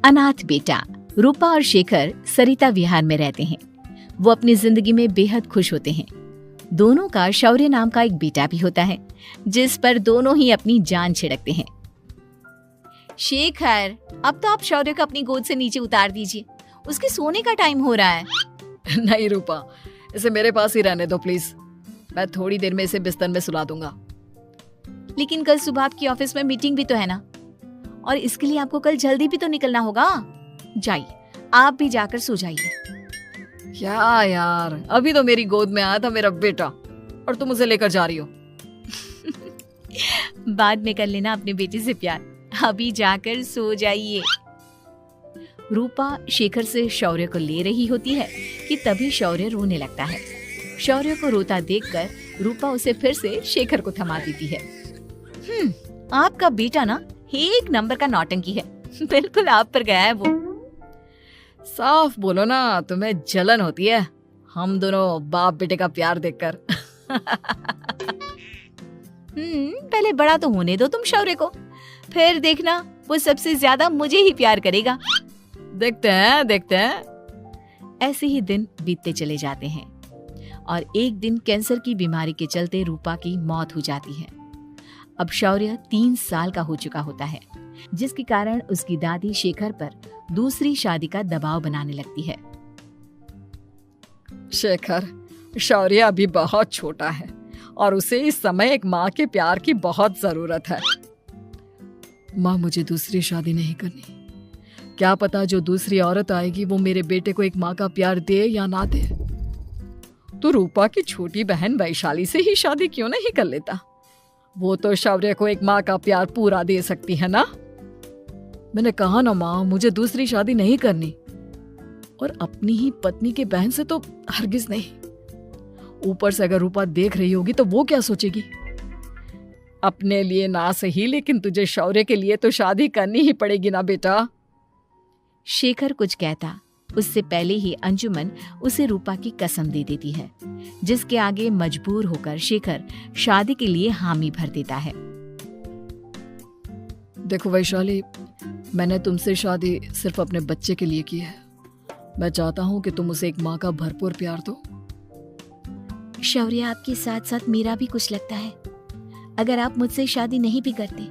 अनाथ बेटा। रूपा और शेखर सरिता विहार में रहते हैं। वो अपनी जिंदगी में बेहद खुश होते हैं। दोनों का शौर्य नाम का एक बेटा भी होता है, जिस पर दोनों ही अपनी जान छिड़कते हैं। शेखर, अब तो आप शौर्य को अपनी गोद से नीचे उतार दीजिए, उसके सोने का टाइम हो रहा है। नहीं रूपा, इसे मेरे पास ही रहने दो प्लीज। मैं थोड़ी देर में इसे बिस्तर में सुला दूंगा। लेकिन कल सुबह आपकी ऑफिस में मीटिंग भी तो है ना, और इसके लिए आपको कल जल्दी भी तो निकलना होगा। जाइए, आप भी जाकर सो जाइए। क्या यार, अभी तो मेरी गोद में आया था मेरा बेटा और तुम उसे लेकर जा रही हो। बाद में कर लेना अपने बेटे से प्यार, अभी जाकर सो जाइए। रूपा शेखर से शौर्य को ले रही होती है कि तभी शौर्य रोने लगता है। शौर्य को रोता देखकर रूपा उसे फिर से शेखर को थमा देती है। आपका बेटा ना एक नंबर का नौटंकी है, बिल्कुल आप पर गया है वो। साफ बोलो ना, तुम्हें जलन होती है हम दोनों बाप बेटे का प्यार देखकर। पहले बड़ा तो होने दो तुम शौर्य को, फिर देखना वो सबसे ज्यादा मुझे ही प्यार करेगा। देखते हैं। ऐसे ही दिन बीतते चले जाते हैं और एक दिन कैंसर की बीमारी के चलते रूपा की मौत हो जाती है। अब शौर्य 3 साल का हो चुका होता है, जिसके कारण उसकी दादी शेखर पर दूसरी शादी का दबाव बनाने लगती है। शेखर, शौर्य अभी बहुत छोटा है और उसे इस समय एक माँ के प्यार की बहुत जरूरत है। माँ, मुझे दूसरी शादी नहीं करनी। क्या पता जो दूसरी औरत आएगी वो मेरे बेटे को एक माँ का प्यार दे या ना दे। तो रूपा की छोटी बहन वैशाली से ही शादी क्यों नहीं कर लेता? वो तो शौर्य को एक माँ का प्यार पूरा दे सकती है ना। मैंने कहा ना माँ, मुझे दूसरी शादी नहीं करनी, और अपनी ही पत्नी के बहन से तो हरगिज नहीं। ऊपर से अगर रूपा देख रही होगी तो वो क्या सोचेगी? अपने लिए ना सही, लेकिन तुझे शौर्य के लिए तो शादी करनी ही पड़ेगी ना बेटा। शेखर कुछ कहता उससे पहले ही अंजुमन उसे रूपा की कसम दे देती है, जिसके आगे मजबूर होकर शेखर शादी के लिए हामी भर देता है। देखो वैशाली, मैंने तुमसे शादी सिर्फ अपने बच्चे के लिए की है। मैं चाहता हूँ कि तुम उसे एक माँ का भरपूर प्यार दो। शौर्य, आपके साथ साथ मेरा भी कुछ लगता है। अगर आप मुझसे शादी नहीं भी करते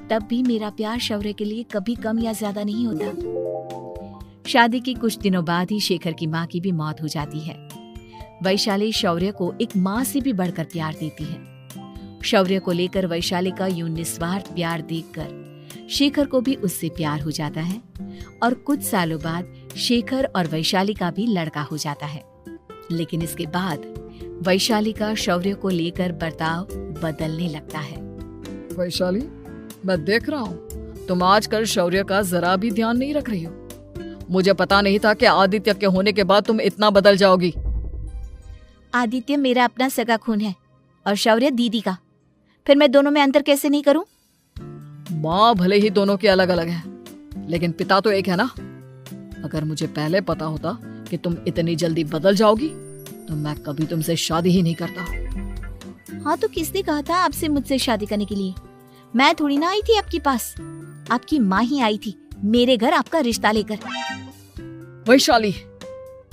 तब भी मेरा प्यार शौर्य के लिए कभी कम या ज्यादा नहीं होता। शादी के कुछ दिनों बाद ही शेखर की माँ की भी मौत हो जाती है। वैशाली शौर्य को एक माँ से भी बढ़कर प्यार देती है। शौर्य को लेकर वैशाली का यूं निस्वार्थ प्यार देखकर शेखर को भी उससे प्यार हो जाता है और कुछ सालों बाद शेखर और वैशाली का भी लड़का हो जाता है। लेकिन इसके बाद वैशाली का शौर्य को लेकर बर्ताव बदलने लगता है। वैशाली, मैं देख रहा हूँ तुम आजकल शौर्य का जरा भी ध्यान नहीं रख रही हो। मुझे पता नहीं था कि आदित्य के होने के बाद तुम इतना बदल जाओगी। आदित्य मेरा अपना सगा खून है और शौर्य दीदी का, फिर मैं दोनों में अंतर कैसे नहीं करूं? माँ भले ही दोनों की अलग अलग है, लेकिन पिता तो एक है ना। अगर मुझे पहले पता होता कि तुम इतनी जल्दी बदल जाओगी तो मैं कभी तुमसे शादी ही नहीं करता। हाँ, तो किसने कहा था आपसे मुझसे शादी करने के लिए? मैं थोड़ी ना आई थी आपके पास, आपकी माँ ही आई थी मेरे घर आपका रिश्ता लेकर। वैशाली,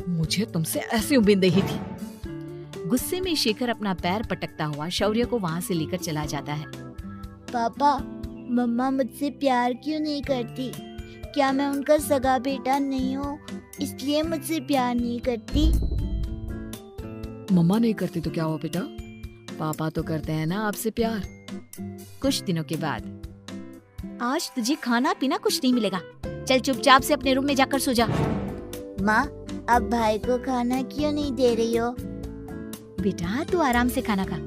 मुझे तुमसे ऐसी उम्मीद नहीं थी। गुस्से में शेखर अपना पैर पटकता हुआ शौर्य को वहाँ से लेकर चला जाता है। पापा, मम्मा मुझसे प्यार क्यों नहीं करती? क्या मैं उनका सगा बेटा नहीं हूँ इसलिए मुझसे प्यार नहीं करती? मम्मा नहीं करती तो क्या हुआ बेटा, पापा तो करते हैं ना आपसे प्यार। कुछ दिनों के बाद, आज तुझे खाना पीना कुछ नहीं मिलेगा, चल चुपचाप से अपने रूम में जाकर सो जा। माँ, अब भाई को खाना क्यों नहीं दे रही हो? बेटा तू आराम से खाना खा,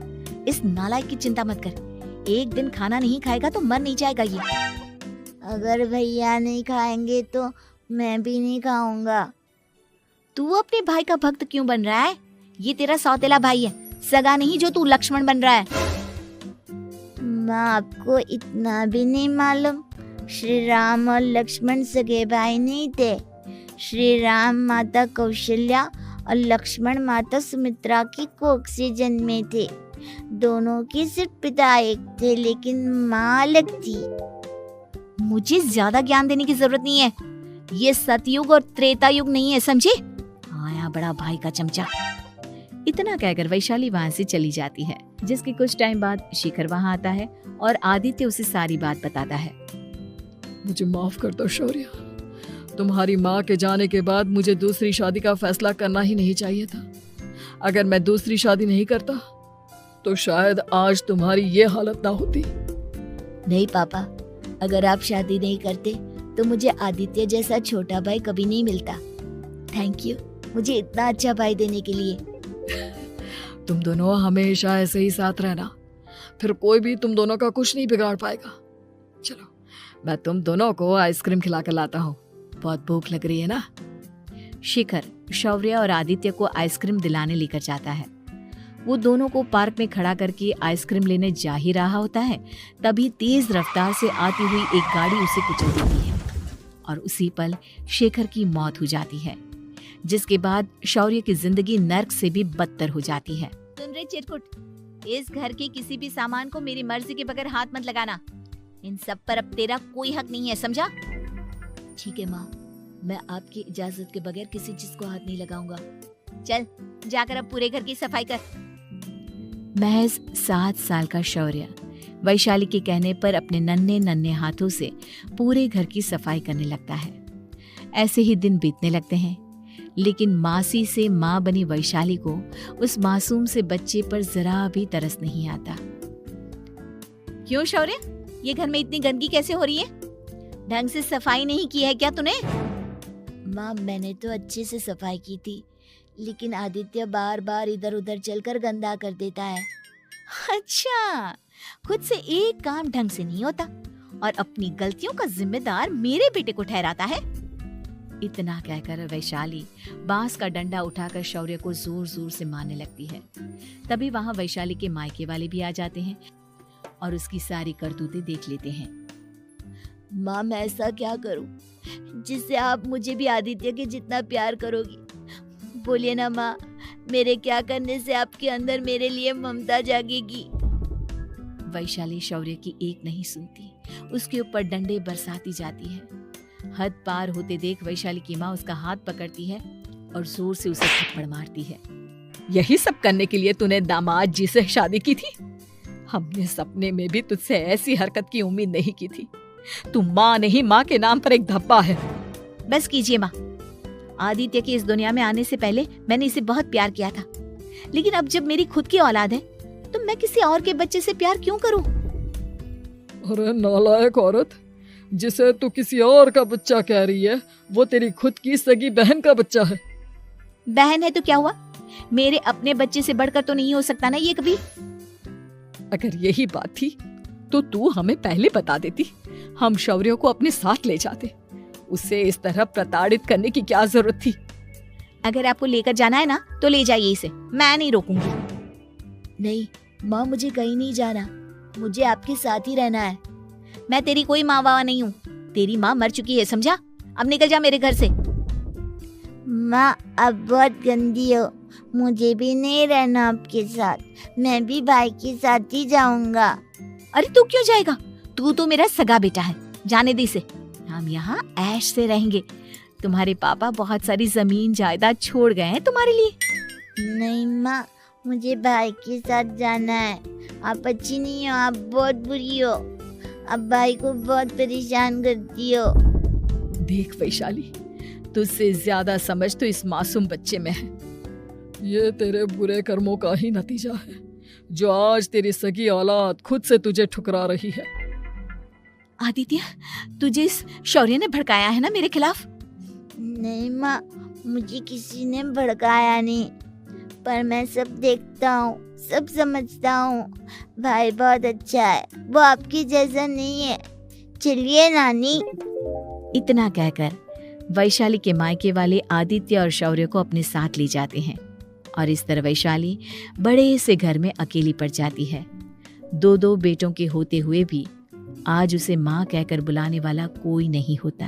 इस नालायक की चिंता मत कर। एक दिन खाना नहीं खाएगा तो मर नहीं जाएगा ये। अगर भैया नहीं खाएंगे तो मैं भी नहीं खाऊंगा। तू अपने भाई का भक्त क्यों बन रहा है? ये तेरा सौतेला भाई है, सगा नहीं जो तू लक्ष्मण बन रहा है। माँ, आपको इतना भी नहीं मालूम? श्री राम और लक्ष्मण सगे भाई नहीं थे। श्री राम माता कौशल्या और लक्ष्मण माता सुमित्रा की कोख से जन्मे थे। दोनों के सिर्फ पिता एक थे लेकिन माँ अलग थी। मुझे ज्यादा ज्ञान देने की जरूरत नहीं है, ये सतयुग और त्रेता युग नहीं है, समझे? आया बड़ा भाई का चमचा। इतना कहकर वैशाली वहां से चली जाती है, जिसके कुछ टाइम बाद शिखर वहां आता है और आदित्य उसे सारी बात बताता है। मुझे माफ कर दो शौर्य, तुम्हारी माँ के जाने के बाद मुझे दूसरी शादी का फैसला करना ही नहीं चाहिए था। अगर मैं दूसरी शादी नहीं करता तो शायद आज तुम्हारी ये हालत ना होती। नहीं पापा, अगर आप शादी नहीं करते तो मुझे आदित्य जैसा छोटा भाई कभी नहीं मिलता। थैंक यू मुझे इतना अच्छा भाई देने के लिए। तुम दोनों हमेशा ऐसे ही साथ रहना, फिर कोई भी तुम दोनों का कुछ नहीं बिगाड़ पाएगा। चलो मैं तुम दोनों को आइसक्रीम खिला कर लाता हूँ, बहुत भूख लग रही है ना। शिखर शौर्य और आदित्य को आइसक्रीम दिलाने लेकर जाता है। वो दोनों को पार्क में खड़ा करके आइसक्रीम लेने जा ही रहा होता है, तभी तेज रफ्तार से आती हुई एक गाड़ी उसे कुचल देती है और उसी पल शेखर की मौत हो जाती है, जिसके बाद शौर्य की जिंदगी नर्क से भी बदतर हो जाती है। सुन रे चिरकुट, इस घर के किसी भी सामान को मेरी मर्जी के बगैर हाथ मत लगाना। इन सब पर अब तेरा कोई हक नहीं है, समझा? ठीक है माँ, मैं आपकी इजाजत के बगैर किसी चीज को हाथ नहीं लगाऊंगा। चल जाकर अब पूरे घर की सफाई कर। महज 7 साल का शौर्य वैशाली के कहने पर अपने नन्हे नन्हे हाथों से पूरे घर की सफाई करने लगता है। ऐसे ही दिन बीतने लगते हैं, लेकिन मासी से माँ बनी वैशाली को उस मासूम से बच्चे पर जरा भी तरस नहीं आता। क्यों शौर्य, ये घर में इतनी गंदगी कैसे हो रही है? ढंग से सफाई नहीं की है क्या तूने? माँ मैंने तो अच्छे से सफाई की थी, लेकिन आदित्य बार बार इधर उधर चलकर गंदा कर देता है। अच्छा, खुद से एक काम ढंग से नहीं होता और अपनी गलतियों का जिम्मेदार मेरे बेटे को ठहराता है। इतना कहकर वैशाली बांस का डंडा उठाकर शौर्य को जोर जोर से मारने लगती है। तभी वहां वैशाली के मायके वाले भी आ जाते हैं और उसकी सारी करतूतें देख लेते हैं। माँ मैं ऐसा क्या करूं जिससे आप मुझे भी आदित्य के जितना प्यार करोगी? बोलिए ना माँ, मेरे क्या करने से आपके अंदर मेरे लिए ममता जागेगी? वैशाली शौर्य की एक नहीं सुनती, उसके ऊपर डंडे बरसाती जाती है। हद पार होते देख वैशाली की माँ उसका हाथ पकड़ती है और जोर से उसे थप्पड़ मारती है। यही सब करने के लिए तूने दामाद जी से शादी की थी? हमने सपने में भी तुझसे ऐसी हरकत की उम्मीद नहीं की थी। तू माँ नहीं, माँ के नाम पर एक धब्बा है। बस कीजिए माँ, आदित्य के इस दुनिया में आने से पहले मैंने इसे बहुत प्यार किया था, लेकिन अब जब मेरी खुद की औलाद है तो मैं किसी और के बच्चे से प्यार क्यों करूं? अरे नालायक औरत, जिसे तू किसी और का बच्चा कह रही है वो तेरी खुद की सगी बहन का बच्चा है। बहन है तो क्या हुआ, मेरे अपने बच्चे से बढ़कर तो नहीं हो सकता ना ये कभी। अगर यही बात थी तो तू हमें पहले बता देती, हम शौर्य को अपने साथ ले जाते। उसे इस तरह प्रताड़ित करने की क्या जरूरत थी? अगर आपको लेकर जाना है ना तो ले जाइए इसे, मैं नहीं रोकूंगी। नहीं माँ, मुझे कहीं नहीं जाना, मुझे आपके साथ ही रहना है। मैं तेरी कोई माँ बाबा नहीं हूँ, तेरी माँ मर चुकी है, समझा? अब निकल जा मेरे घर से। माँ अब बहुत गंदी हो, मुझे भी नहीं रहना आपके साथ, मैं भी भाई के साथ ही जाऊंगा। अरे तू क्यों जाएगा, तू तो मेरा सगा बेटा है, जाने दे इसे। हम यहाँ ऐश से रहेंगे, तुम्हारे पापा बहुत सारी जमीन जायदाद छोड़ गए हैं तुम्हारे लिए। नहीं माँ, मुझे भाई के साथ जाना है। आप अच्छी नहीं हो, आप बहुत बुरी हो, आप भाई को बहुत परेशान करती हो। देख वैशाली, तुझसे ज्यादा समझ तो इस मासूम बच्चे में है। ये तेरे बुरे कर्मों का ही नतीजा है जो आज तेरी सगी औलाद खुद से तुझे ठुकरा रही है। आदित्य, तुझे इस शौर्य ने भड़काया है ना मेरे खिलाफ? नहीं माँ, मुझे किसी ने भड़काया नहीं, पर मैं सब देखता हूँ, सब समझता हूँ। भाई बहुत अच्छा है, वो आपकी जैसा नहीं है। चलिए नानी। इतना कहकर वैशाली के मायके वाले आदित्य और शौर्य को अपने साथ ले जाते हैं और इस तरह वैशाली बड़े से घर में अकेली पड़ जाती है। 2 बेटों के होते हुए भी आज उसे माँ कहकर बुलाने वाला कोई नहीं होता।